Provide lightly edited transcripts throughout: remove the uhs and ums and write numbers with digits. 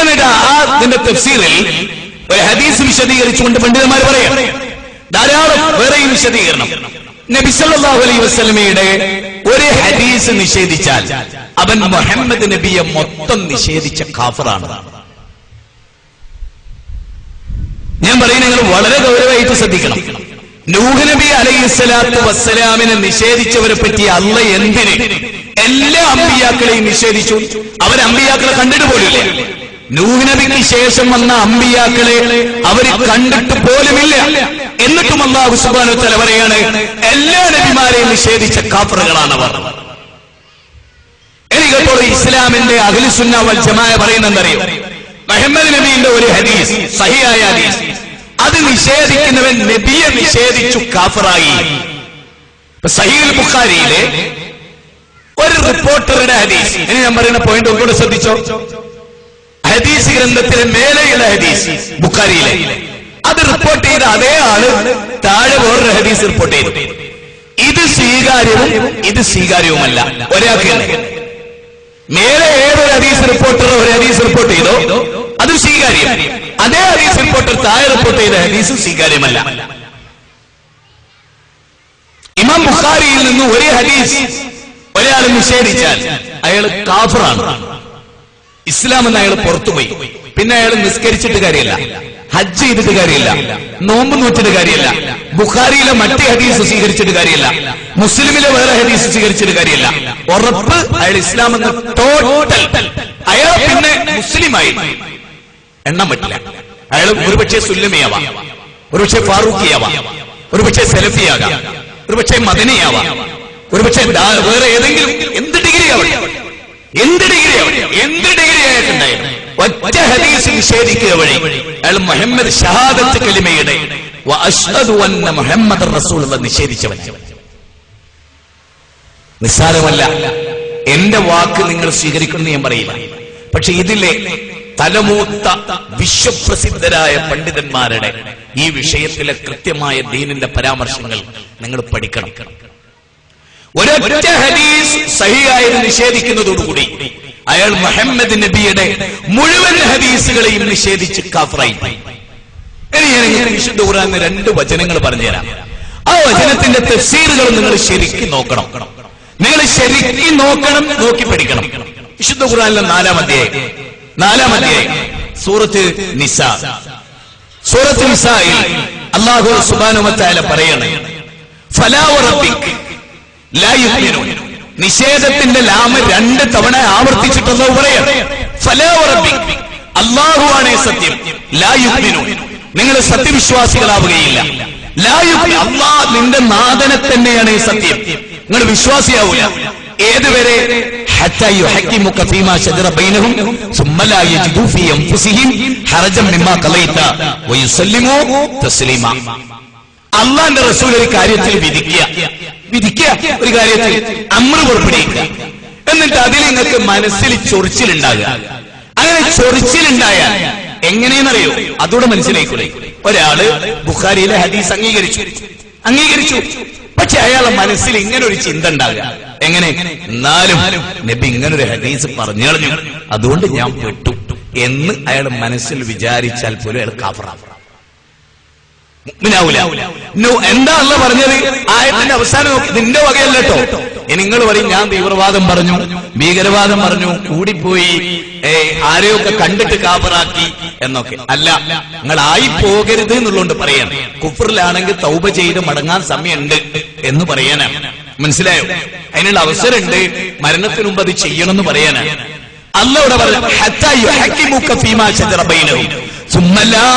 എന്നിട്ട് അതിന്റെ തഫ്സീറിൽ ഒരു ഹദീസ് വിശദീകരിച്ചുകൊണ്ട് പണ്ഡിതന്മാർ പറയാം, ധാരാളം വേറെയും വിശദീകരണം. നബി സല്ലല്ലാഹു അലൈഹി വസല്ലമയുടെ ഒരു ഹദീസ് നിഷേധിച്ചാൽ അവൻ മുഹമ്മദ് നബിയെ മൊത്തം നിഷേധിച്ച കാഫിറാണ്. ഞാൻ പറയുന്നത് നിങ്ങൾ വളരെ ഗൗരവമായിട്ട് ശ്രദ്ധിക്കണം. നൂഹ് നബി അലൈഹിസ്സലാത്തു വസ്സലാമിനെ നിഷേധിച്ചവരെ പറ്റി അള്ളാഹ് എന്തിന് എല്ലാ അമ്പിയാക്കളെയും നിഷേധിച്ചു? അവർ അമ്പിയാക്കളെ കണ്ടിട്ട് പോലുമില്ല. നൂഹ് നബിക്ക് ശേഷം വന്ന അമ്പിയാക്കളെ അവർ കണ്ടിട്ട് പോലുമില്ല. എന്നിട്ടും അല്ലാഹു സുബ്ഹാനഹു വ തആല പറയാണ്, എല്ലാ നബിമാരെയും നിഷേധിച്ച കാഫിറുകളാണവർ. എനിക്കപ്പോൾ ഇസ്ലാമിന്റെ അഹ്ലു സുന്ന വൽ ജമാഅ പറയുന്നതറിയോ? മുഹമ്മദ് നബിയുടെ ഒരു ഹദീസ്, സഹിഹായ ഹദീസ്, അത് നിഷേധിക്കുന്നവൻ നബിയെ നിഷേധിച്ചു കാഫിറായി. സഹീഹുൽ ബുഖാരിയിലെ ഒരു റിപ്പോർട്ടറുടെ ഹദീസ്, ഇനി ഞാൻ പറയുന്ന പോയിന്റ് ഒന്നുകൂടെ ശ്രദ്ധിച്ചോ. ഹദീസ് ഗ്രന്ഥത്തിലെ മേലെയുള്ള ഹദീസ് ബുഖാരിയിലെ, അത് റിപ്പോർട്ട് ചെയ്ത അതേ ആള് താഴെ വേറൊരു ഹദീസ് റിപ്പോർട്ട് ചെയ്തു. ഇത് സ്വീകാര്യവും ഇത് സ്വീകാര്യവുമല്ല. ഒരാൾക്ക് മേലെ ഏതൊരു ഹദീസ് റിപ്പോർട്ടർ ഒരു ഹദീസ് റിപ്പോർട്ട് ചെയ്തോ അത് സ്വീകാര്യം, അതേ ഹദീസ് റിപ്പോർട്ടർ താഴെ റിപ്പോർട്ട് ചെയ്ത ഹദീസ് സ്വീകാര്യമല്ല. ഇമാം ബുഖാരിയിൽ നിന്ന് ഒരു ഹദീസ് ഒരാൾ നിഷേധിച്ചാൽ അയാൾ കാഫിറാണ്, ഇസ്ലാം എന്ന് അയാൾ പുറത്തുപോയി. പിന്നെ അയാൾ നിസ്കരിച്ചിട്ട് കാര്യമില്ല, ഹജ്ജ് ചെയ്തിട്ട് കാര്യമില്ല, നോമ്പ് നോറ്റിട്ട് കാര്യമില്ല, ബുഖാരിയിലെ മറ്റേ ഹദീസ് സ്വീകരിച്ചിട്ട് കാര്യമില്ല, മുസ്ലിമിലെ വേറെ ഹദീസ് സ്വീകരിച്ചിട്ട് കാര്യമില്ല. ഉറപ്പ് അയാൾ ഇസ്ലാം എന്ന ടോട്ടൽ അയാൾ പിന്നെ മുസ്ലിമായി എണ്ണാൻ പറ്റില്ല. അയാൾ ഒരുപക്ഷെ സുല്ലമിയാവാം, ഒരുപക്ഷെ ഫാറൂഖിയാവാം, ഒരുപക്ഷെ സെലഫിയാകാം, ഒരുപക്ഷെ മദനിയാവാം, ഒരുപക്ഷെ വേറെ ഏതെങ്കിലും എന്ത് ഡിഗ്രി ആവട്ടെ, എന്ത് ഡിഗ്രി ആവട്ടെ, എന്ത് ഡിഗ്രി ആയിട്ടുണ്ടായിരുന്നു, ഒറ്റ ഹദീസ് നിഷേധിക്കുക വഴി അയാൾ മുഹമ്മദ് ഷഹാദത്ത് കലിമയുടെ വഅശ്ഹദു അന്ന മുഹമ്മദർ റസൂലുള്ളാഹി നിഷേധിച്ചവൻ. നിസ്സാരമല്ല. എന്റെ വാക്ക് നിങ്ങൾ സ്വീകരിക്കുമെന്ന് ഞാൻ പറയില്ല. പക്ഷെ ഇതിലെ തലമൂത്ത വിശ്വപ്രസിദ്ധരായ പണ്ഡിതന്മാരുടെ ഈ വിഷയത്തിലെ കൃത്യമായ ദീനിന്റെ പരാമർശങ്ങൾ നിങ്ങൾ പഠിക്കണം. ഒരൊറ്റ ഹദീസ് സഹിഹായി നിഷേധിക്കുന്നതോടുകൂടി അയാൾ മുഹമ്മദ് നബിയുടെ മുഴുവൻ ഹദീസുകളെയും നിഷേധിച്ച് കാഫിറായി. ഇനി ഞാൻ വിശുദ്ധ ഖുർആനിലെ 2 വചനങ്ങൾ പറഞ്ഞുതരാം. ആ വചനത്തിന്റെ തഫ്സീറുകൾ നിങ്ങൾ ശരിക്കും നോക്കണം. നിങ്ങൾ ശരിക്കും നോക്കണം, നോക്കി പഠിക്കണം. വിശുദ്ധ ഖുർആനിലെ 4-ാം അധ്യായം സൂറത്ത് നിസാ. സൂറത്ത് നിസായിൽ അല്ലാഹു സുബ്ഹാനഹു വ തആല പറയാണ്, ഫലാ വറബ്ബിക് ലാ യുഅ്മിനൂൻ. നിഷേധത്തിന്റെ ലാമ 2 തവണ ആവർത്തിച്ചിട്ടുള്ള പറയാണ്. ഫലാ വറബ്ബിക്, അല്ലാഹുവാണേ സത്യം, ലാ യുഅ്മിനൂൻ, നിങ്ങൾ സത്യവിശ്വാസികളാവുകയില്ല. ലാ യുഅ്മിനൂൻ, അല്ലാഹ് നിന്റെ നാഥനെ തന്നെയാണ് സത്യം, നിങ്ങൾ വിശ്വാസിയാവൂല. ഏതുവരെ? ഹത്താ യുഹക്കിമുക ഫീമാ ശജറ ബൈനഹും സുമ്മ ലാ യജിദു ഫീ അൻഫുസിഹിം ഹറജൻ മിമ്മാ ഖളൈത വയുസല്ലിമു തസ്ലീമാ. അല്ലാഹുവിന്റെ റസൂൽ ഒരു കാര്യത്തിൽ വിധിക്കുക, ഒരു കാര്യത്തിൽ അമ്ർ പുറപ്പെടുവിക്കുക, എന്നിട്ട് അതിൽ നിങ്ങൾക്ക് മനസ്സിൽ ചൊറിച്ചിലുണ്ടാകുക. അങ്ങനെ ചൊറിച്ചിലുണ്ടായാൽ എങ്ങനെയെന്നറിയോ? അതോടെ മനസ്സിലായിക്കൂടെ? ഒരാള് ബുഖാരിയിലെ ഹദീസ് അംഗീകരിച്ചു, പക്ഷെ അയാളെ മനസ്സിൽ ഇങ്ങനെ ഒരു ചിന്ത ഉണ്ടാകുക. എങ്ങനെ? എന്നാലും നബി ഇങ്ങനൊരു ഹദീസ് പറഞ്ഞു കളഞ്ഞു, അതുകൊണ്ട് ഞാൻ പെട്ടു എന്ന് അയാൾ മനസ്സിൽ വിചാരിച്ചാൽ പോലും അയാൾ കാഫിറാണ്. എന്താ അല്ലാഹ് പറഞ്ഞത്? ആയത്തിന്റെ അവസാനം നോക്കി, നിന്റെ വകയല്ല കേട്ടോ. നിങ്ങൾ പറയും ഞാൻ തീവ്രവാദം പറഞ്ഞു, ഭീകരവാദം പറഞ്ഞു, കൂടിപ്പോയി, ആരെയൊക്കെ കണ്ടിട്ട് കാഫിറാക്കി എന്നൊക്കെ. അല്ല, നിങ്ങൾ ആയി പോകരുത് എന്നുള്ളതുകൊണ്ട് പറയാണ്. കുഫറിലാണെങ്കിൽ തൗബ ചെയ്ത് മടങ്ങാൻ സമയമുണ്ട് എന്ന് പറയാനാണ്. മനസ്സിലായോ? അതിനുള്ള അവസരമുണ്ട്, മരണത്തിന് മുമ്പ് അത് ചെയ്യണമെന്ന് പറയാനാണ്. അല്ലാഹ് പറഞ്ഞു, ഹത്താ യുഹക്കിമുക ഫീമാ ശജറ ബൈനഹും സുമ്മ ലാ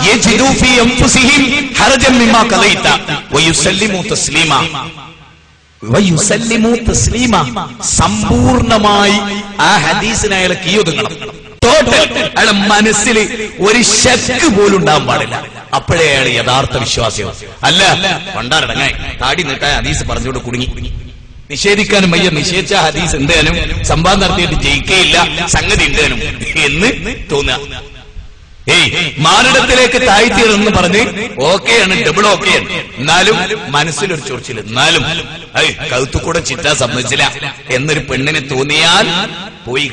യജിദു ഫീ അൻഫുസിഹിം ഹറജൻ മിമ്മാ ഖളൈത വയുസല്ലിമു തസ്ലീമാ. സമ്പൂർണമായി ആ ഹദീസിനെ അയാളെ കീയൊതുങ്ങണം. ടോട്ടൽ അയാളെ മനസ്സിൽ ഒരു ശക്ക് പോലും ഉണ്ടാകാൻ പാടില്ല. അപ്പോഴേ അയാൾ യഥാർത്ഥ വിശ്വാസിയാണ്. അല്ല പണ്ടാരടങ്ങായി താടി നീട്ടാൻ ഹദീസ് പറഞ്ഞുകൊണ്ട് കുടുങ്ങി. നിഷേധിക്കാനും വയ്യ, നിഷേധിച്ച ഹദീസ് എന്തായാലും സംവാദം നടത്തിയിട്ട് ജയിക്കുകയില്ല, സംഗതി എന്തായാലും എന്ന് തോന്നുക. മാറിടത്തിലേക്ക് താഴ്ത്തിയതെന്ന് പറഞ്ഞ് ഓക്കെയാണ്, ഡബിൾ ഓക്കെയാണ്, എന്നാലും മനസ്സിലൊരു ചൊറിച്ചിൽ, എന്നാലും കഴുത്തുകൂടെ ചിറ്റാൻ സമ്മതിച്ചില്ല എന്നൊരു പെണ്ണിനെ തോന്നിയാൽ പോയി.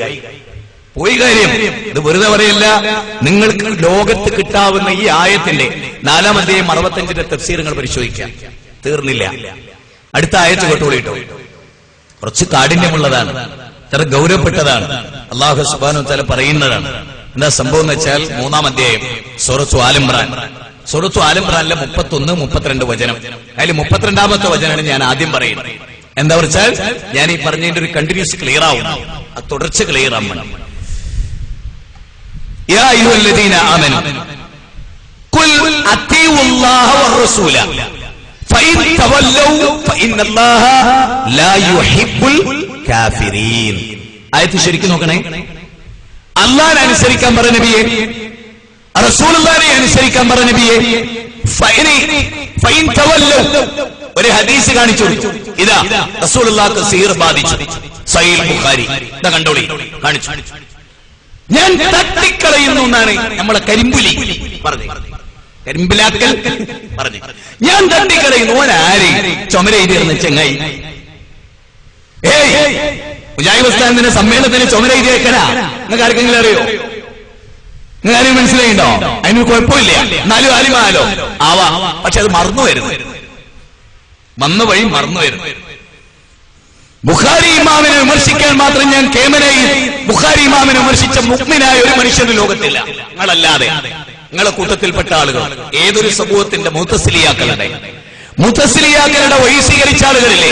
പോയി കാര്യം. ഇത് വെറുതെ പറയല്ല. നിങ്ങൾക്ക് ലോകത്ത് കിട്ടാവുന്ന ഈ ആയത്തിന്റെ 4-ാം അധ്യായം 65 തഫ്സീർ നിങ്ങൾ പരിശോധിക്കാം. തീർന്നില്ല. അടുത്ത ആയത്ത് കേട്ടോളിട്ടോ. കുറച്ച് കാഠിന്യമുള്ളതാണ്, ഇത്ര ഗൗരവപ്പെട്ടതാണ്. അല്ലാഹു സുബ്ഹാനഹു വ തആല പറയുന്നതാണ്. എന്താ സംഭവം എന്ന് വെച്ചാൽ 3-ാം അധ്യായം സൂറത്തു ആൽ ഇംറാൻ. സൂറത്തു ആൽ ഇംറാനിലെ 31, 32 വചനം. അതിൽ 32-ാമത്തെ വചനമാണ് ഞാൻ ആദ്യം പറയുന്നത്. എന്താ വെച്ചാൽ ഞാൻ ഈ പറഞ്ഞതിന്റെ ഒരു കണ്ടിന്യൂസ് ക്ലിയർ ആവും, ആ തുടർച്ച ക്ലിയർ ആവണം. യാ അയ്യുഹല്ലദീന ആമനൂ ഖുൽ അത്തിഉല്ലാഹ വറസൂല ഫഇൻ തവല്ലൗ ഫഇന്നല്ലാഹ ലാ യുഹിബ്ബുൽ കാഫിരീൻ. ആയത്ത് ശരിക്കും നോക്കണേ. അല്ലാഹുവിനെ അനുസരിക്കാൻ പറഞ്ഞ നബിയെ, റസൂലുള്ളാഹിനെ അനുസരിക്കാൻ പറഞ്ഞ നബിയെ, ഫഇൻ തവല്ലൗ ഒരു ഹദീസ് കാണിച്ചു കൊടുത്തു. ഇതാ റസൂലുള്ളാഹിക്ക് സിഹർ ബാധിച്ചു, സഹീഹ് ബുഖാരി. ഇതാ കണ്ടോളി, കാണിച്ചു. ഞാൻ തട്ടിക്കളയുന്നു എന്നാണ് നമ്മളെ കരിമ്പുലി പറഞ്ഞു, കരിമ്പിലാക്കൽ പറഞ്ഞു. ഞാൻ തട്ടിക്കളയുന്നു. ഓനാര് ചുമരെഴുതിയിരുന്ന ചെങ്ങായി. മുജാഹിദ് ഉസ്താദിന്റെ സമ്മേളനത്തിന് ചുമരെഴുതിയേക്കനാ. നിങ്ങൾക്ക് ആർക്കെങ്കിലും അറിയോ? നിങ്ങൾ ആരെയും മനസ്സിലായിണ്ടോ? അതിന് കുഴപ്പമില്ല, എന്നാലും ആലിമാലോ ആവാ. പക്ഷെ അത് മറന്നു വരുന്നു, വന്ന വഴി മറന്നു വരുന്നു. ബുഖാരി ഇമാമിനെ വിമർശിക്കാൻ മാത്രം ഞാൻ കേമനായി. ബുഖാരി ഇമാമിനെ വിമർശിച്ച മുഅ്മിനായ ഒരു മനുഷ്യന് ലോകത്തില്ല, നിങ്ങളല്ലാതെ. നിങ്ങളെ കൂട്ടത്തിൽപ്പെട്ട ആളുകൾ ഏതൊരു സമൂഹത്തിന്റെ മുതസ്സിലിയാക്കളുടെ വഴി സ്വീകരിച്ച ആളുകളില്ലേ,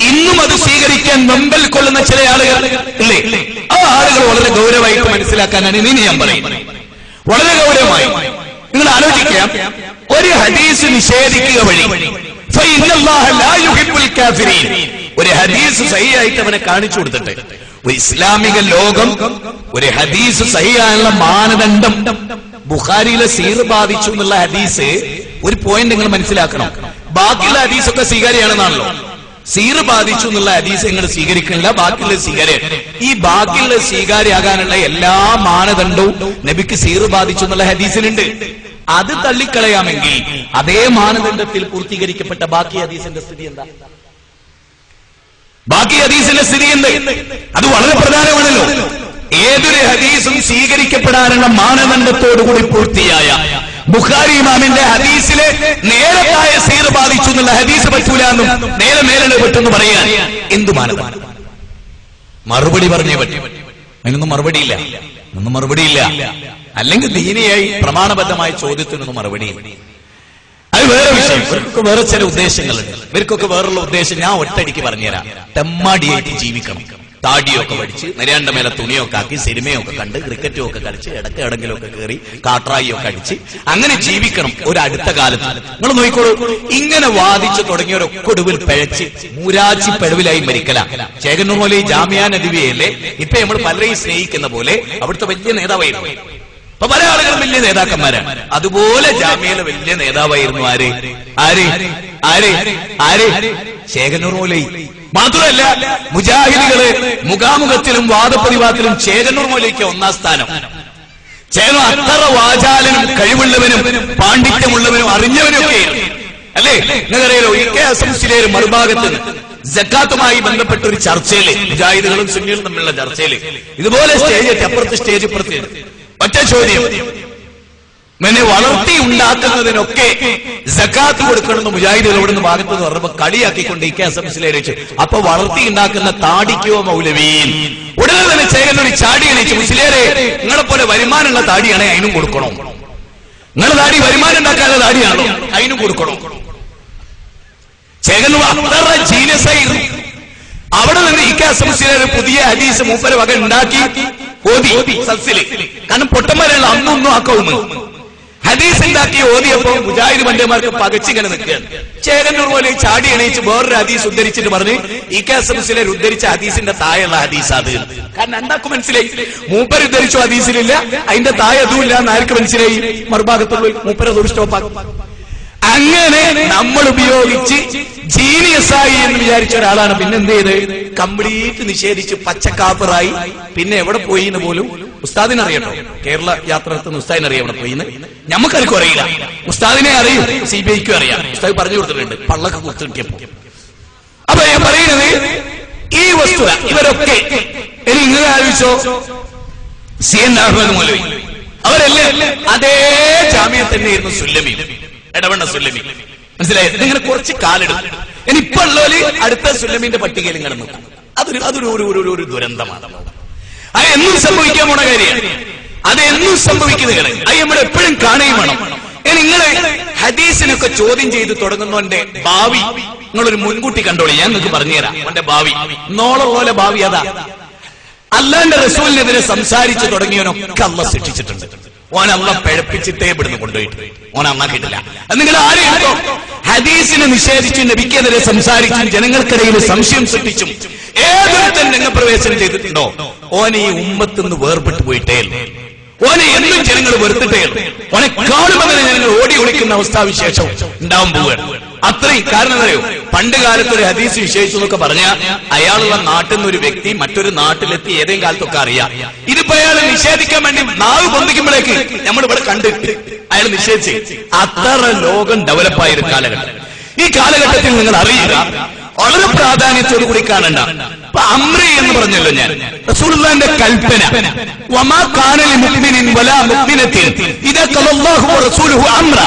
ഇന്നും അത് സ്വീകരിക്കാൻ വെമ്പൽ കൊള്ളുന്ന ചില ആളുകൾ ഇല്ലേ? ആ ആളുകൾ വളരെ ഗൗരവമായിട്ട് മനസ്സിലാക്കാനാണ് ഇനി ഞാൻ പറയുന്നത്. വളരെ ഗൗരവമായി നിങ്ങൾ ആലോചിക്കാം. ഒരു ഹദീസ് നിഷേധിക്കുക വഴി ഒരു ഹദീസ് സഹിയായിട്ട് അവനെ കാണിച്ചു കൊടുത്തിട്ട് ഒരു ഇസ്ലാമിക ലോകം ഒരു ഹദീസ് സഹിയായുള്ള മാനദണ്ഡം ബുഖാരിയിലെ സീർ ബാധിച്ചു എന്നുള്ള ഹദീസ് ഒരു പോയിന്റ് നിങ്ങൾ മനസ്സിലാക്കണം. ബാക്കിയുള്ള ഹദീസൊക്കെ സ്വീകാര്യമാണെന്നാണല്ലോ. സീർ ബാധിച്ചു എന്നുള്ള ഹദീസ് നിങ്ങൾ സ്വീകരിക്കണില്ല, ബാക്കിയുള്ള സ്വീകാര്യ. ഈ ബാക്കിയുള്ള സ്വീകാര്യാകാനുള്ള എല്ലാ മാനദണ്ഡവും നബിക്ക് സീർ ബാധിച്ചു എന്നുള്ള ഹദീസിനുണ്ട്. അത് തള്ളിക്കളയാമെങ്കിൽ അതേ മാനദണ്ഡത്തിൽ പൂർത്തീകരിക്കപ്പെട്ട ബാക്കി ഹദീസിന്റെ സ്ഥിതി എന്താ? ബാക്കി ഹദീസിന്റെ സ്ഥിതി എന്ത്? അത് വളരെ പ്രധാനമാണല്ലോ. ഏതൊരു ഹദീസും സ്വീകരിക്കപ്പെടാനുള്ള മാനദണ്ഡത്തോടുകൂടി പൂർത്തിയായ ബുഖാരി ഇമാമിന്റെ ഹദീസിലെ നേരത്തായ സീർ ബാധിച്ചു എന്നുള്ള ഹദീസ് പറ്റൂല എന്നും നേരെ മേലെ പറ്റുമെന്ന് പറയാൻ എന്തു മാനദണ്ഡം? മറുപടി പറഞ്ഞേ പറ്റും. അതിനൊന്നും മറുപടിയില്ല. അല്ലെങ്കിൽ ദീനിയായി പ്രമാണബദ്ധമായ ചോദ്യത്തിനൊന്നും മറുപടിയില്ല. അത് വേറെ വിഷയം. ഇവർക്കൊക്കെ വേറെ ചില ഉദ്ദേശങ്ങളുണ്ട്. ഇവർക്കൊക്കെ വേറുള്ള ഉദ്ദേശം ഞാൻ ഒറ്റയടിക്ക് പറഞ്ഞുതരാം. തെമ്മാടിയായിട്ട് ജീവിക്കണം, താടിയൊക്കെ പഠിച്ച് നിരയാണ്ട മേലെ തുണിയൊക്കെ ആക്കി സിനിമയൊക്കെ കണ്ട് ക്രിക്കറ്റും ഒക്കെ കളിച്ച് ഇടയ്ക്ക് എവിടെങ്കിലുമൊക്കെ കയറി കാട്രായിയൊക്കെ അടിച്ച് അങ്ങനെ ജീവിക്കണം ഒരു അടുത്ത കാലത്ത്. നിങ്ങൾ നോക്കിക്കോളൂ, ഇങ്ങനെ വാദിച്ചു തുടങ്ങിയവരൊക്കെ ഒടുവിൽ പിഴച്ച് മൂരാച്ചി പിഴവിലായി മരിക്കല. ചേകന്നൂർ മൗലവി ജാമിയ നദിവിയല്ലേ ഇപ്പൊ നമ്മൾ പലരെയും സ്നേഹിക്കുന്ന പോലെ അവിടുത്തെ വലിയ നേതാവായിരുന്നു. ഇപ്പൊ പല ആളുകളും വലിയ നേതാക്കന്മാരാണ്. അതുപോലെ ജാമ്യയിലെ വലിയ നേതാവായിരുന്നു ആര്? ചേകന്നൂർ മൗലവി. മാത്രമല്ല മുജാഹിദുകള് മുഖാമുഖത്തിലും വാദപ്രതിവാദത്തിലും ചേകന്നൂർ മൗലവിക്ക് 1-ാം സ്ഥാനം. ചേകന്നൂർ അത്ര വാചാലനും കഴിവുള്ളവനും പാണ്ഡിത്യമുള്ളവനും അറിഞ്ഞവനും ഒക്കെ അല്ലേ? നിങ്ങൾക്കറിയാലോ, ഇക്കേ മറുഭാഗത്ത് സക്കാത്തുമായി ബന്ധപ്പെട്ട ഒരു ചർച്ചയില് മുജാഹിദുകളും സുന്നികളും തമ്മിലുള്ള ചർച്ചയില് ഇതുപോലെ സ്റ്റേജ് ഇപ്പുറത്ത് ഒറ്റ ചോദ്യം, ഇങ്ങനെ വളർത്തി ഉണ്ടാക്കുന്നതിനൊക്കെ സക്കാത്ത് കൊടുക്കണമെന്ന് മുജാഹിദുകൾ ഇവിടുന്ന് ഭാഗത്ത് നിന്ന് പറഞ്ഞപ്പോ കളിയാക്കിക്കൊണ്ട് ഈ KSMC വെച്ചു. അപ്പൊ വളർത്തി ഉണ്ടാക്കുന്ന താടിക്കോ മൗലവീൻ? ഉടനെ തന്നെ ചേകന്നൂർ ചാടി എണീച്ചു, മുസ്ലിയാരെ നിങ്ങളെ പോലെ വരുമാനമുള്ള താടിയാണെ അതിനും കൊടുക്കണോ? നിങ്ങളുടെ താടി വരുമാനം ഉണ്ടാക്കാനുള്ള താടിയാണോ? അതിനും കൊടുക്കണോ? ചേകന്നൂർ അത്ര ജീനിയസ് ആയിരുന്നു. അവിടെ നിന്ന് ഈ KSMC ഒരു പുതിയ ഹദീസ് മൂപ്പര വക ഉണ്ടാക്കി ഓതി സദസ്സില്. കാരണം പൊട്ടന്മാരുള്ള അന്നൊന്നും ആക്കവുന്നു ഹദീസ് ഉണ്ടാക്കി ഓതിയപ്പോ മുജാഹിദ് പണ്ഡിതന്മാർക്ക് പകച്ചിങ്ങനെ നിൽക്കുകയാണ്. ചേകന്നൂർ പോലെ ചാടി എണീച്ച് വേറൊരു ഹദീസ് ഉദ്ധരിച്ചിട്ട് പറഞ്ഞ് ഈ KSMC ഉദ്ധരിച്ച ഹദീസിന്റെ താഴെയുള്ള ഹദീസ് അത്. കാരണം എന്താക്കും മനസ്സിലായി, മൂപ്പർ ഉദ്ധരിച്ചു ഹദീസിലില്ല, അതിന്റെ താഴെ അതുമില്ല എന്ന് ആർക്ക് മനസ്സിലായി? മറുഭാഗത്തുള്ള മൂപ്പരെ ഒരു സ്റ്റോപ്പാക്കും. അങ്ങനെ നമ്മൾ ഉപയോഗിച്ച് ജീനിയസായി എന്ന് വിചാരിച്ച ഒരാളാണ് പിന്നെന്ത് ചെയ്ത് കംപ്ലീറ്റ് നിഷേധിച്ച് പച്ചക്കാപ്പറായി. പിന്നെ എവിടെ പോയി എന്ന് പോലും ഉസ്താദിനെ അറിയട്ടോ. കേരള യാത്ര നടത്തുന്ന ഉസ്താദിനെ അറിയാം എവിടെ പോയിന്ന്. നമുക്കാർക്കും അറിയില്ല, ഉസ്താദിനെ അറിയും, CBIക്കും അറിയാം. ഉസ്താദ് പറഞ്ഞു കൊടുത്തിട്ടുണ്ട് പള്ളൊക്കെ കുത്തു കിട്ടിയപ്പോ. അപ്പൊ ഞാൻ പറയുന്നത് ഈ വസ്തുത ഇവരൊക്കെ ഇനി ഇങ്ങനെ ആലോചിച്ചോ, CN അഹ്മദ് മൗലവി അവരല്ലേ അതേ ജാമ്യ തന്നെയായിരുന്നു സുല്ലമിയും, ഇടവണ്ണ സുല്ലമി. മനസ്സിലായി? ഇതിങ്ങനെ കുറച്ച് കാലെടുക്കും. ഇനി ഇപ്പൊ ഉള്ളവര് അടുത്ത സുല്ലമിന്റെ പട്ടികയിൽ ഇങ്ങനെ നോക്കും. അതൊരു ദുരന്തമാണ്. അത് എന്നും സംഭവിക്കാൻ പോണ കാര്യമാണ്. അത് എന്നും സംഭവിക്കുന്നതാണ്. അത് നമ്മൾ എപ്പോഴും കാണുകയും വേണം. നിങ്ങള് ഹദീസിനൊക്കെ ചോദ്യം ചെയ്ത് തുടങ്ങുന്നവന്റെ ഭാവി നിങ്ങളൊരു മുൻകൂട്ടി കണ്ടോളി. ഞാൻ നിങ്ങൾക്ക് പറഞ്ഞുതരാം. അവന്റെ ഭാവി നോളെ പോലെ ഭാവി അതാ. അല്ലാന്റെ റസൂലിനെതിരെ സംസാരിച്ചു തുടങ്ങിയവനൊക്കെ അള്ളാഹ് ശിക്ഷിച്ചിട്ടുണ്ട്. ഓൻ അള്ളാഹ് പിഴപ്പിച്ചിട്ടേ ഇവിടുന്ന് കൊണ്ടുപോയിട്ട് ഓൻ അന്നാക്കിയിട്ടില്ല. അത് നിങ്ങൾ ആരെയോ ഹദീസിനെ നിഷേധിച്ചും നബിക്കെതിരെ സംസാരിച്ചും ജനങ്ങൾക്കിടയിൽ സംശയം സൃഷ്ടിച്ചും ഏതൊരുത്തൻ രംഗപ്രവേശനം ചെയ്തിട്ടുണ്ടോ ഓനെ ഈ ഉമ്മത്തുനിന്ന് വേർപെട്ടു പോയിട്ടേ. ഓനെ എന്നും ജനങ്ങൾ വെറുത്തിട്ടേ. ഓനെ കാണുമ്പോൾ ജനങ്ങൾ ഓടി ഒളിക്കുന്ന അവസ്ഥാവിശേഷം ഉണ്ടാവാൻ പോവുകയാണ്. അത്രയും കാരണം അറിയോ, പണ്ട് കാലത്ത് ഒരു ഹദീസ് വിശേഷിച്ചു എന്നൊക്കെ പറഞ്ഞാൽ അയാളുള്ള നാട്ടിൽ നിന്ന് ഒരു വ്യക്തി മറ്റൊരു നാട്ടിലെത്തി ഏതെങ്കിലും കാലത്തൊക്കെ അറിയാം. ഇതിപ്പോ അയാൾ നിഷേധിക്കാൻ വേണ്ടി നാവ് പൊന്തിക്കുമ്പോഴേക്ക് നമ്മളിവിടെ കണ്ടിട്ട് അയാൾ നിഷേധിച്ച്. അത്ര ലോകം ഡെവലപ്പായ ഒരു കാലഘട്ടം. ഈ കാലഘട്ടത്തിൽ നിങ്ങൾ അറിയുക വളരെ പ്രാധാന്യത്തോടു കൂടി കാണണ്ട. ഇപ്പൊ അമ്രി എന്ന് പറഞ്ഞല്ലോ ഞാൻ, റസൂലുള്ളാഹിന്റെ കൽപ്പന, വമാ കാന ലിമുഅ്മിനിൻ വലാ മുഅ്മിനത്തിൻ ഇദാ ഖലല്ലാഹു വറസൂലുഹു അംറ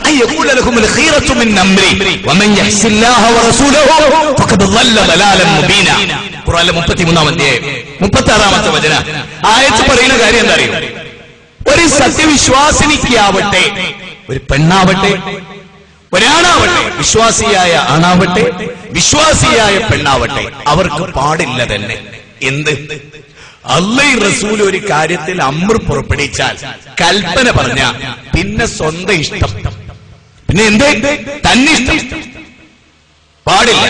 അൻ യഖൂല ലഹുമുൽ ഖീറത്തു മിൻ അംരി വമൻ യഹ്സില്ലാഹ വറസൂലുഹു ഫഖദ് ളല്ല ളലാലൻ മുബീന. ഖുർആനിലെ 33-ാം അധ്യായം 36-ാമത്തെ വചനം. ആയത്ത് പറയുന്ന കാര്യം എന്താ അറിയോ, ഒരു സത്യവിശ്വാസിനിക്കാവട്ടെ, ഒരു പെണ്ണാവട്ടെ, ഒരാണാവട്ടെ, വിശ്വാസിയായ ആണാവട്ടെ, വിശ്വാസിയായ പെണ്ണാവട്ടെ, അവർക്ക് പാടില്ല തന്നെ എന്ത്? അല്ലാഹു റസൂൽ ഒരു കാര്യത്തിൽ അമ്ർ പുറപ്പെടുവിച്ചാൽ, കൽപ്പന പറഞ്ഞ പിന്നെ സ്വന്തം ഇഷ്ടം, പിന്നെ എന്ത് തന്നിഷ്ടം പാടില്ല.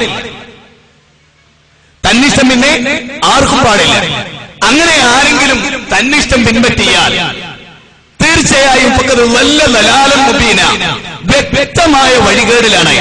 തന്നിഷ്ടം പിന്നെ ആർക്കും പാടില്ല. അങ്ങനെ ആരെങ്കിലും തന്നിഷ്ടം പിൻപറ്റിയാൽ തീർച്ചയായും വ്യക്തമായ വഴികേടിലാണ്.